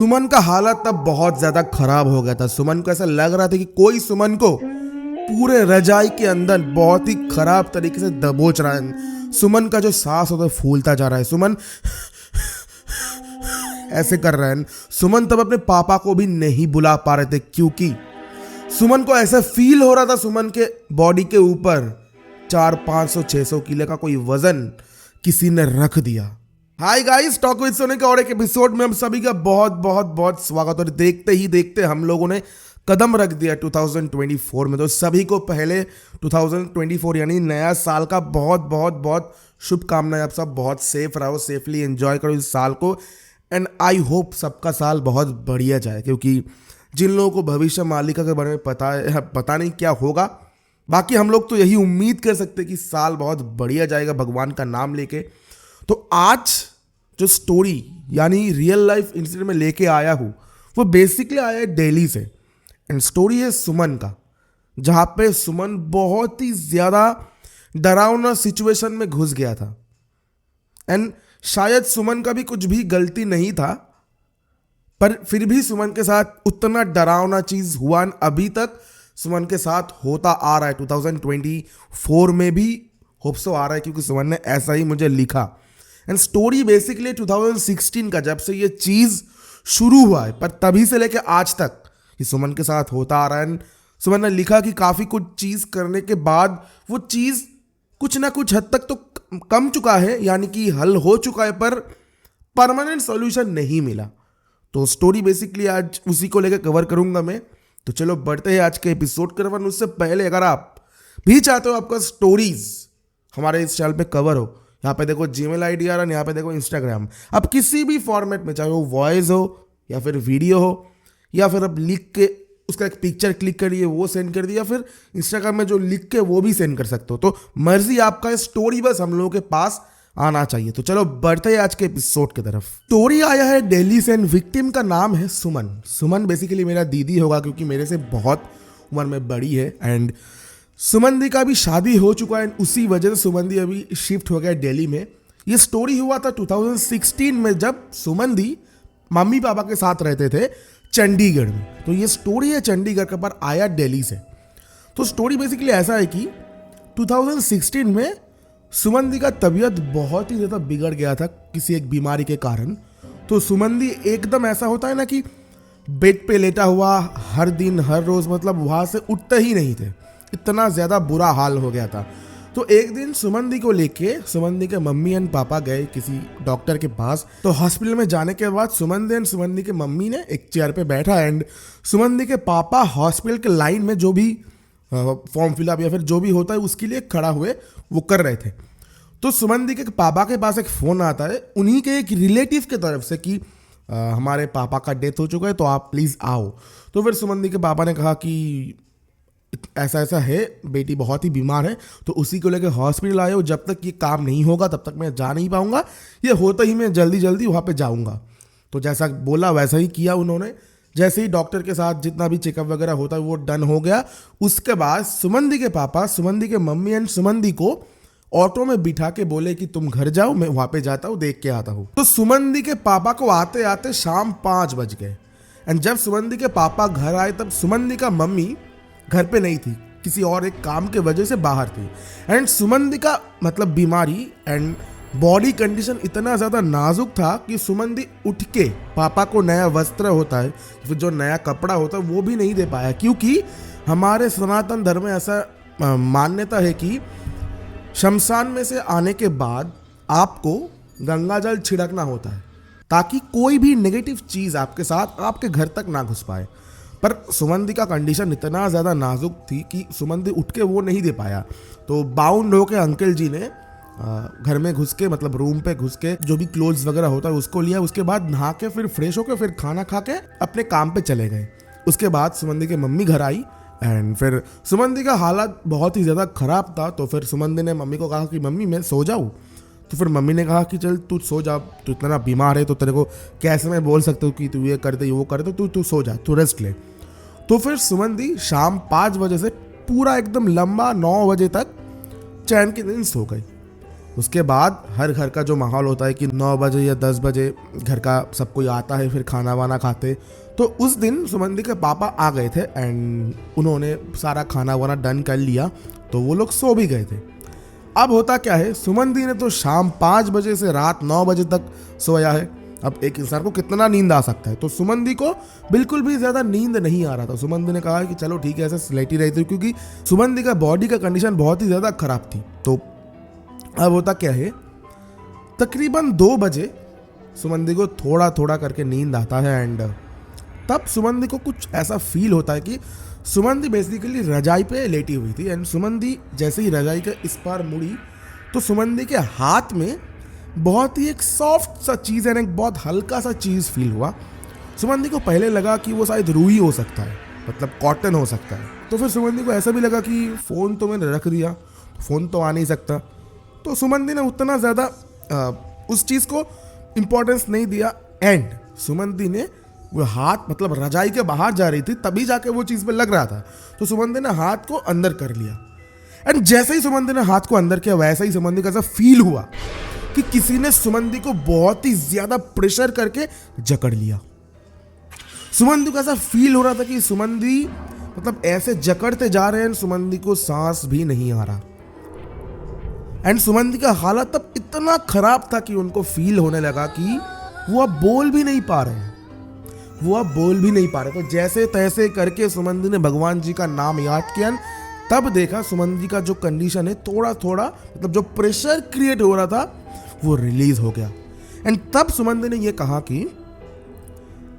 सुमन का हालत तब बहुत ज्यादा खराब हो गया था। सुमन को ऐसा लग रहा था कि कोई सुमन को पूरे रजाई के अंदर बहुत ही खराब तरीके से दबोच रहा है। सुमन का जो सांस होता है फूलता जा रहा है। सुमन ऐसे कर रहा है। सुमन तब अपने पापा को भी नहीं बुला पा रहे थे क्योंकि सुमन को ऐसा फील हो रहा था सुमन के बॉडी के ऊपर 400-500-600 किलो का कोई वजन किसी ने रख दिया। हाय गाइस, टॉक विद सोने के और एक एपिसोड में हम सभी का बहुत बहुत बहुत स्वागत। और देखते ही देखते हम लोगों ने कदम रख दिया 2024 में। तो सभी को पहले 2024 यानी नया साल का बहुत बहुत बहुत शुभकामनाएं। आप सब बहुत सेफ रहो, सेफली एंजॉय करो इस साल को। एंड आई होप सबका साल बहुत बढ़िया जाए, क्योंकि जिन लोगों को भविष्य मालिका के बारे में पता नहीं क्या होगा, बाकी हम लोग तो यही उम्मीद कर सकते कि साल बहुत बढ़िया जाएगा भगवान का नाम लेके। तो आज जो स्टोरी यानी रियल लाइफ इंसिडेंट में लेके आया हूँ वो बेसिकली आया है दिल्ली से। एंड स्टोरी है सुमन का, जहाँ पे सुमन बहुत ही ज़्यादा डरावना सिचुएशन में घुस गया था। एंड शायद सुमन का भी कुछ भी गलती नहीं था, पर फिर भी सुमन के साथ उतना डरावना चीज़ हुआ। अभी तक सुमन के साथ होता आ रहा है। 2024 में भी होप सो आ रहा है, क्योंकि सुमन ने ऐसा ही मुझे लिखा। एंड स्टोरी बेसिकली 2016 का, जब से ये चीज़ शुरू हुआ है, पर तभी से लेके आज तक ये सुमन के साथ होता आ रहा है। सुमन ने लिखा कि काफ़ी कुछ चीज़ करने के बाद वो चीज़ कुछ ना कुछ हद तक तो कम चुका है, यानी कि हल हो चुका है, पर परमानेंट सॉल्यूशन नहीं मिला। तो स्टोरी बेसिकली आज उसी को लेकर कवर करूंगा मैं। तो चलो बढ़ते हैं आज के एपिसोड की तरफ। उससे पहले अगर आप भी चाहते हो आपका स्टोरीज हमारे इस चैनल पे कवर हो, यहाँ पे देखो जीमेल आईडी आ रहा है, यहाँ पे देखो इंस्टाग्राम। आप किसी भी फॉर्मेट में, चाहे वो वॉइस हो या फिर वीडियो हो, या फिर आप लिख के उसका एक पिक्चर क्लिक करिए वो सेंड कर दिया, या फिर इंस्टाग्राम में जो लिख के वो भी सेंड कर सकते हो। तो मर्जी आपका, स्टोरी बस हम लोगों के पास आना चाहिए। तो चलो बढ़ते हैं आज के एपिसोड की तरफ। स्टोरी आया है दिल्ली से। विक्टिम का नाम है सुमन। सुमन बेसिकली मेरा दीदी होगा, क्योंकि मेरे से बहुत उम्र में बड़ी है। एंड सुमन दी का भी शादी हो चुका है, उसी वजह से सुमन दी अभी शिफ्ट हो गया दिल्ली में। ये स्टोरी हुआ था 2016 में, जब सुमन दी मम्मी पापा के साथ रहते थे चंडीगढ़ में। तो ये स्टोरी है चंडीगढ़ का, पर आया दिल्ली से। तो स्टोरी बेसिकली ऐसा है कि 2016 में सुमन दी का तबीयत बहुत ही ज़्यादा बिगड़ गया था किसी एक बीमारी के कारण। तो सुमन दी एकदम ऐसा होता है ना कि बेड पे लेटा हुआ हर दिन हर रोज़, मतलब वहाँ से उठते ही नहीं थे, इतना ज़्यादा बुरा हाल हो गया था। तो एक दिन सुमन दी को लेके सुमन दी के मम्मी एंड पापा गए किसी डॉक्टर के पास। तो हॉस्पिटल में जाने के बाद सुमन दी एंड सुमन दी के मम्मी ने एक चेयर पे बैठा, एंड सुमन दी के पापा हॉस्पिटल के लाइन में जो भी फॉर्म फिलअप या फिर जो भी होता है उसके लिए खड़ा हुए वो कर रहे थे। तो सुमन दी के पापा के पास एक फ़ोन आता है उन्हीं के एक रिलेटिव के तरफ से कि हमारे पापा का डेथ हो चुका है, तो आप प्लीज़ आओ। तो फिर सुमन दी के पापा ने कहा कि ऐसा ऐसा है, बेटी बहुत ही बीमार है, तो उसी को लेकर हॉस्पिटल आए हो। जब तक ये काम नहीं होगा तब तक मैं जा नहीं पाऊंगा, ये होते ही मैं जल्दी जल्दी वहाँ पे जाऊंगा। तो जैसा बोला वैसा ही किया उन्होंने। जैसे ही डॉक्टर के साथ जितना भी चेकअप वगैरह होता है वो डन हो गया, उसके बाद सुमन दी के पापा सुमन दी के मम्मी एंड सुमन दी को ऑटो में बिठा के बोले कि तुम घर जाओ, मैं वहाँ पे जाता हूँ, देख के आता हूँ। तो सुमन दी के पापा को आते आते शाम 5 बज गए। एंड जब सुमन दी के पापा घर आए तब सुमन दी का मम्मी घर पे नहीं थी, किसी और एक काम के वजह से बाहर थी। एंड सुमन दी का मतलब बीमारी एंड बॉडी कंडीशन इतना ज़्यादा नाजुक था कि सुमन दी उठ के पापा को नया वस्त्र होता है, फिर जो नया कपड़ा होता है वो भी नहीं दे पाया, क्योंकि हमारे सनातन धर्म में ऐसा मान्यता है कि शमशान में से आने के बाद आपको गंगा जल छिड़कना होता है, ताकि कोई भी नेगेटिव चीज़ आपके साथ आपके घर तक ना घुस पाए। पर सुमन दी का कंडीशन इतना ज़्यादा नाजुक थी कि सुमन दी उठ के वो नहीं दे पाया। तो बाउंड होके अंकल जी ने घर में घुस के, मतलब रूम पे घुस के जो भी क्लोथ्स वगैरह होता है उसको लिया। उसके बाद नहा के फिर फ्रेश होके फिर खाना खा के अपने काम पे चले गए। उसके बाद सुमन दी की मम्मी घर आई एंड फिर सुमन दी का हालत बहुत ही ज़्यादा ख़राब था। तो फिर सुमन दी ने मम्मी को कहा कि मम्मी मैं सो जाऊँ। तो फिर मम्मी ने कहा कि चल तू सो जा, तू इतना बीमार है तो तेरे को कैसे मैं बोल सकता हूँ कि तू ये कर दे वो कर दे, तू सो जा, तू रेस्ट ले। तो फिर सुमन दी शाम 5 बजे से पूरा एकदम लंबा 9 बजे तक चैन की नींद सो गई। उसके बाद हर घर का जो माहौल होता है कि 9 बजे या 10 बजे घर का सब कोई आता है, फिर खाना वाना खाते। तो उस दिन सुमन के पापा आ गए थे एंड उन्होंने सारा खाना वाना डन कर लिया, तो वो लोग सो भी गए थे। अब होता क्या है, सुमन दी ने तो शाम 5 बजे से रात 9 बजे तक सोया है। अब एक इंसान को कितना नींद आ सकता है, तो सुमन दी को बिल्कुल भी ज़्यादा नींद नहीं आ रहा था। सुमन दी ने कहा कि चलो ठीक है, ऐसे लेटी रही थी, क्योंकि सुमन दी का बॉडी का कंडीशन बहुत ही ज़्यादा खराब थी। तो अब होता क्या है, तकरीबन 2 बजे सुमन दी को थोड़ा थोड़ा करके नींद आता है एंड तब सुमन दी को कुछ ऐसा फील होता है कि सुमन दी बेसिकली रजाई पे लेटी हुई थी एंड सुमन दी जैसे ही रजाई के इस पार मुड़ी तो सुमन दी के हाथ में बहुत ही एक सॉफ्ट सा चीज़ है, एक बहुत हल्का सा चीज़ फील हुआ। सुमन दी को पहले लगा कि वो शायद रुई हो सकता है, मतलब कॉटन हो सकता है। तो फिर सुमन दी को ऐसा भी लगा कि फ़ोन तो मैंने रख दिया, फ़ोन तो आ नहीं सकता। तो सुमन दी ने उतना ज़्यादा उस चीज़ को इम्पोर्टेंस नहीं दिया एंड सुमन दी ने वो हाथ, मतलब रजाई के बाहर जा रही थी तभी जाके वो चीज़ पे लग रहा था, तो सुमन दी ने हाथ को अंदर कर लिया एंड जैसे ही सुमन दी ने हाथ को अंदर किया वैसे ही सुमन दी को ऐसा फील हुआ कि किसी ने सुमन दी को बहुत ही ज़्यादा प्रेशर करके जकड़ लिया। सुमन दी को ऐसा फील हो रहा था कि सुमन दी मतलब ऐसे जकड़ते जा रहे हैं, सुमन दी को सांस भी नहीं आ रहा एंड सुमन दी का हालत तब इतना खराब था कि उनको फील होने लगा कि वो अब बोल भी नहीं पा रहे। तो जैसे तैसे करके सुमन दी ने भगवान जी का नाम याद किया, तब देखा सुमन दी का जो कंडीशन है थोड़ा थोड़ा, मतलब जो प्रेशर क्रिएट हो रहा था वो रिलीज हो गया एंड तब सुमन दी ने ये कहा कि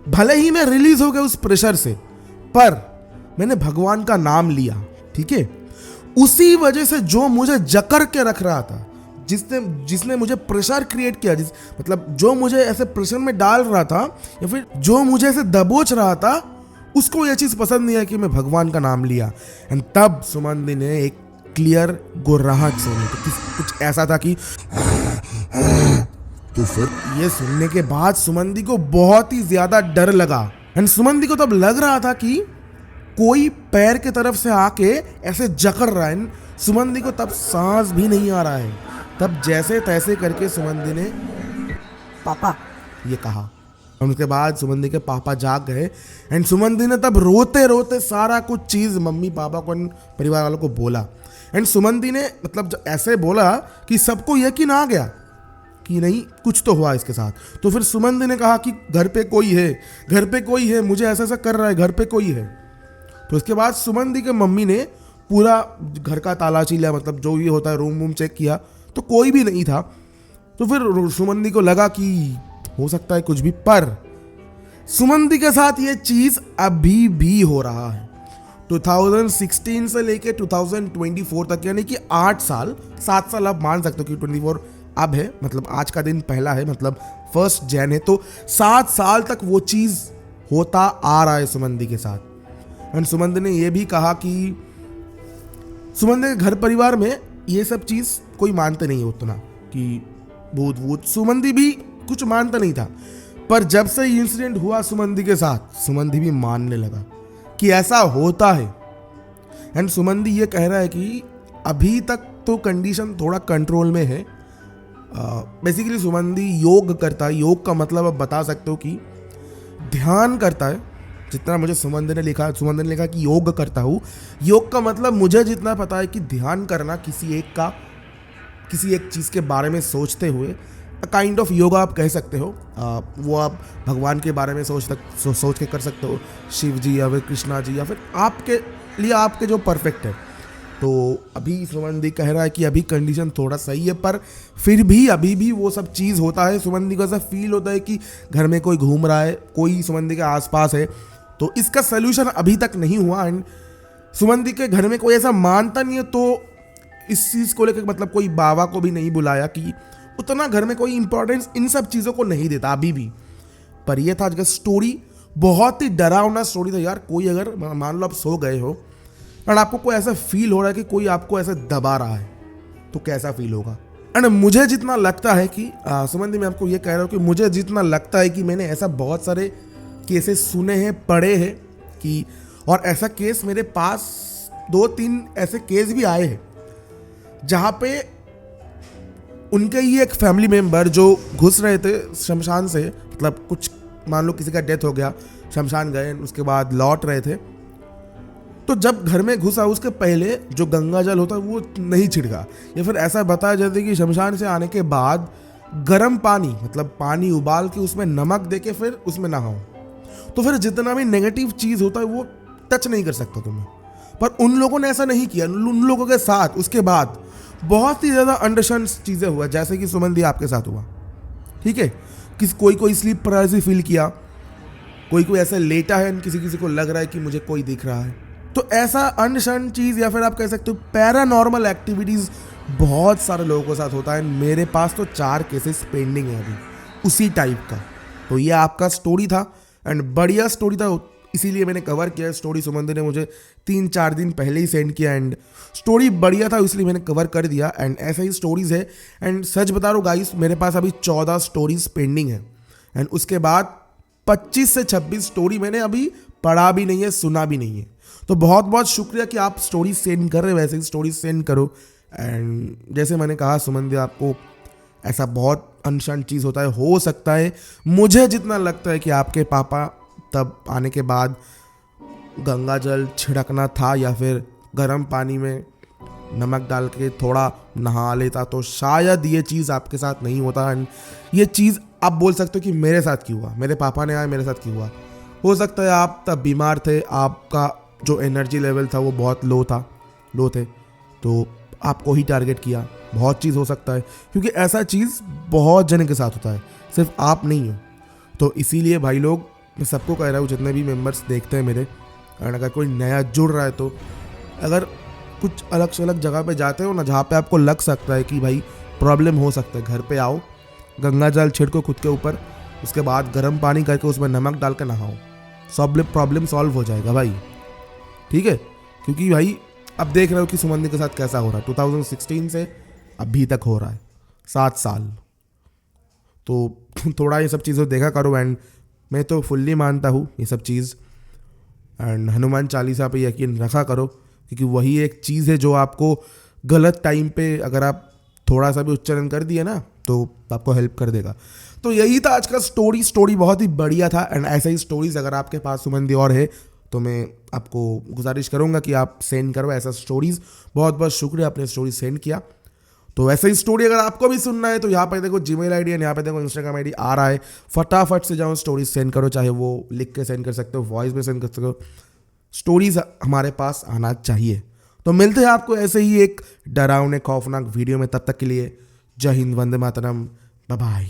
भले ही मैं रिलीज हो गया उस प्रेशर से, पर मैंने भगवान का नाम लिया, ठीक है। उसी वजह से जो मुझे जकड़ के रख रहा था, जिसने मुझे प्रेशर क्रिएट किया, मतलब जो मुझे ऐसे प्रेशर में डाल रहा था या फिर जो मुझे ऐसे दबोच रहा था, उसको ये चीज़ पसंद नहीं है कि मैं भगवान का नाम लिया। एंड तब सुमन दी ने एक क्लियर गुर्राहट सुनी, तो कुछ ऐसा था कि तो फिर ये सुनने के बाद सुमन दी को बहुत ही ज़्यादा डर लगा एंड सुमन दी को तब लग रहा था कि कोई पैर के तरफ से आके ऐसे जकड़ रहा है। सुमन दी को तब सांस भी नहीं आ रहा है। तब जैसे तैसे करके सुमन दी ने पापा ये कहा, और उसके बाद सुमन दी के पापा जाग गए एंड सुमन दी ने तब रोते रोते सारा कुछ चीज़ मम्मी पापा को, परिवार वालों को बोला एंड सुमन दी ने मतलब ऐसे बोला कि सबको यकीन आ गया कि नहीं कुछ तो हुआ इसके साथ। तो फिर सुमन दी ने कहा कि घर पे कोई है, मुझे ऐसा ऐसा कर रहा है, घर पे कोई है। तो उसके बाद सुमन दी के मम्मी ने पूरा घर का तलाशी लिया, मतलब जो ये होता है रूम वूम चेक किया, तो कोई भी नहीं था। तो फिर सुमन दी को लगा कि हो सकता है कुछ भी, पर सुमन दी के साथ ये चीज़ अभी भी हो रहा है। 2016 से लेके 2024 तक, यानी कि 8 साल 7 साल आप मान सकते हो कि 24 अब है, मतलब आज का दिन पहला है, मतलब 1 जनवरी है, तो 7 साल तक वो चीज़ होता आ रहा है सुमन दी के साथ। एंड सुमन दी ने यह भी कहा कि सुमन दी के घर परिवार में ये सब चीज़ कोई मानते नहीं उतना कि भूत वूत, सुमन दी भी कुछ मानता नहीं था, पर जब से इंसिडेंट हुआ सुमन दी के साथ, सुमन दी भी मानने लगा कि ऐसा होता है। एंड सुमन दी ये कह रहा है कि अभी तक तो कंडीशन थोड़ा कंट्रोल में है। बेसिकली सुमन दी योग करता है। योग का मतलब आप बता सकते हो कि ध्यान करता है। जितना मुझे सुमन दी ने लिखा कि योग करता हूँ। योग का मतलब मुझे जितना पता है कि ध्यान करना, किसी एक चीज़ के बारे में सोचते हुए, काइंड ऑफ योगा आप कह सकते हो। वो आप भगवान के बारे में सोच के कर सकते हो, शिव जी या फिर कृष्णा जी, या फिर आपके लिए आपके जो परफेक्ट है। तो अभी सुमन दी कह रहा है कि अभी कंडीशन थोड़ा सही है, पर फिर भी अभी भी वो सब चीज़ होता है। सुमन दी को ऐसा फील होता है कि घर में कोई घूम रहा है, कोई सुमन दी के आसपास है। तो इसका सलूशन अभी तक नहीं हुआ एंड सुमन दी के घर में कोई ऐसा मानता नहीं है, तो इस चीज़ को लेकर मतलब कोई बाबा को भी नहीं बुलाया, कि उतना घर में कोई इंपॉर्टेंस इन सब चीज़ों को नहीं देता अभी भी। पर यह था आज स्टोरी, बहुत ही डरावना स्टोरी था यार। कोई अगर मान लो आप सो गए हो और आपको कोई ऐसा फील हो रहा है कि कोई आपको ऐसे दबा रहा है, तो कैसा फील होगा। एंड मुझे जितना लगता है कि सुमन दी, मैं आपको ये कह रहा हूँ कि मुझे जितना लगता है कि मैंने ऐसा बहुत सारे केसेस सुने हैं, पढ़े हैं कि, और ऐसा केस मेरे पास 2-3 ऐसे केस भी आए हैं जहाँ पे उनके ही एक फैमिली मेम्बर जो घुस रहे थे शमशान से, मतलब कुछ मान लो किसी का डेथ हो गया, शमशान गए, उसके बाद लौट रहे थे, तो जब घर में घुसा उसके पहले जो गंगा जल होता है वो नहीं छिड़का, या फिर ऐसा बताया जाता है कि शमशान से आने के बाद गर्म पानी, मतलब पानी उबाल के उसमें नमक दे के फिर उसमें नहाओ, तो फिर जितना भी नेगेटिव चीज़ होता है वो टच नहीं कर सकता तुम्हें। पर उन लोगों ने ऐसा नहीं किया। उन लोगों के साथ उसके बाद बहुत ही ज़्यादा अंडरस्टैंड चीज़ें हुआ, जैसे कि सुमन दी आपके साथ हुआ, ठीक है। कोई स्लीप पैरालिसिस फील किया, कोई ऐसा लेटा है, किसी को लग रहा है कि मुझे कोई दिख रहा है। तो ऐसा अनशन चीज़, या फिर आप कह सकते हो पैरानॉर्मल एक्टिविटीज़ बहुत सारे लोगों के साथ होता है। मेरे पास तो 4 केसेस पेंडिंग है अभी उसी टाइप का। तो ये आपका स्टोरी था एंड बढ़िया स्टोरी था, इसीलिए मैंने कवर किया। स्टोरी सुमंदी ने मुझे 3-4 दिन पहले ही सेंड किया एंड स्टोरी बढ़िया था, इसलिए मैंने कवर कर दिया। एंड ऐसा ही स्टोरीज़ है। एंड सच बता रहा हूँ गाइस, मेरे पास अभी 14 स्टोरीज पेंडिंग है एंड उसके बाद 25 से 26 स्टोरी मैंने अभी पढ़ा भी नहीं है, सुना भी नहीं है। तो बहुत बहुत शुक्रिया कि आप स्टोरी सेंड कर रहे हो, वैसे ही स्टोरी सेंड करो। एंड जैसे मैंने कहा सुमंदी, आपको ऐसा बहुत अनशन चीज़ होता है, हो सकता है मुझे जितना लगता है कि आपके पापा तब आने के बाद गंगा जल छिड़कना था या फिर गर्म पानी में नमक डाल के थोड़ा नहा लेता, तो शायद ये चीज़ आपके साथ नहीं होता। एंड ये चीज़ आप बोल सकते हो कि मेरे साथ क्यों हुआ, मेरे पापा ने आया मेरे साथ क्यों हुआ। हो सकता है आप तब बीमार थे, आपका जो एनर्जी लेवल था वो बहुत लो थे, तो आपको ही टारगेट किया। बहुत चीज़ हो सकता है, क्योंकि ऐसा चीज़ बहुत जने के साथ होता है, सिर्फ आप नहीं हो। तो इसीलिए भाई लोग, मैं सबको कह रहा हूँ, जितने भी मेंबर्स देखते हैं मेरे, और अगर कोई नया जुड़ रहा है तो अगर कुछ अलग जगह पे जाते हो ना, जहाँ पे आपको लग सकता है कि भाई प्रॉब्लम हो सकता है, घर पे आओ, गंगा जल छिड़को खुद के ऊपर, उसके बाद गर्म पानी करके उसमें नमक डाल के नहाओ, सब प्रॉब्लम सॉल्व हो जाएगा भाई, ठीक है। क्योंकि भाई अब देख रहे हो कि सुमंदी के साथ कैसा हो रहा है, 2016 से अभी तक हो रहा है 7 साल। तो थोड़ा ये सब चीज़ें देखा करो। एंड मैं तो फुल्ली मानता हूँ ये सब चीज़। एंड हनुमान चालीसा पे यकीन रखा करो, क्योंकि वही एक चीज़ है जो आपको गलत टाइम पे अगर आप थोड़ा सा भी उच्चारण कर दिए ना, तो आपको हेल्प कर देगा। तो यही था आज का स्टोरी बहुत ही बढ़िया था। एंड ऐसे ही स्टोरीज अगर आपके पास सुमंदी और है तो मैं आपको गुजारिश करूंगा कि आप सेंड करो ऐसा स्टोरीज। बहुत बहुत शुक्रिया, आपने स्टोरी सेंड किया। तो ऐसे ही स्टोरी अगर आपको भी सुनना है तो यहाँ पे देखो जीमेल आईडी है, यहाँ पे देखो इंस्टाग्राम आईडी आ रहा है, फटाफट से जाओ स्टोरीज सेंड करो, चाहे वो लिख के सेंड कर सकते हो, वॉइस में सेंड कर सकते हो। स्टोरीज हमारे पास आना चाहिए। तो मिलते हैं आपको ऐसे ही एक डरावने खौफनाक वीडियो में, तब तक के लिए जय हिंद, वंदे मातरम, बाय बाय।